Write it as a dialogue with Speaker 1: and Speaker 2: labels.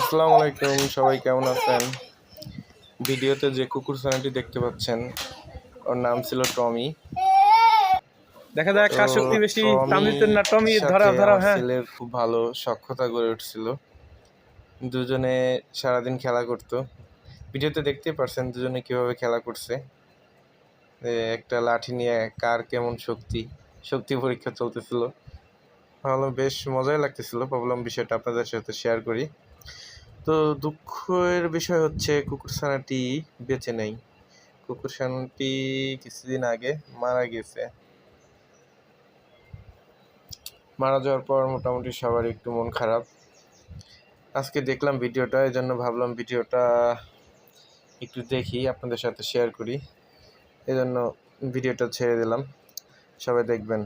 Speaker 1: আসসালামু আলাইকুম, সবাই কেমন আছেন? ভিডিওতে যে কুকুর ছানাটি দেখতে পাচ্ছেন ওর নাম ছিল টমি।
Speaker 2: দেখা যাক
Speaker 1: তো
Speaker 2: কার শক্তি বেশি।
Speaker 1: টমির
Speaker 2: তামজিদের না টমি?
Speaker 1: সাথে
Speaker 2: ধরাও ধরাও,
Speaker 1: আমার
Speaker 2: হ্যাঁ।
Speaker 1: ছেলের খুব ভালো সখ্যতা গড়ে উঠছিল। দুজনে সারাদিন খেলা করতো। ভিডিওতে দেখতেই পারছেন দুজনে কিভাবে খেলা করছে। একটা লাঠি নিয়ে কার কেমন শক্তি পরীক্ষা চলতেছিল। ভালো, বেশ মজাই লাগতেছিল। ভাবলাম বিষয়টা আপনাদের সাথে শেয়ার করি। তো দুঃখের বিষয় হচ্ছে কুকুরছানাটি বেঁচে নেই। কুকুরছানাটি কিছুদিন আগে মারা গেছে। মারা যাওয়ার পর মোটামুটি সবারই একটু মন খারাপ। আজকে দেখলাম ভিডিওটা, এই জন্য ভাবলাম ভিডিওটা একটু দেখি আপনাদের সাথে শেয়ার করি। এই জন্য ভিডিওটা ছেড়ে দিলাম, সবাই দেখবেন।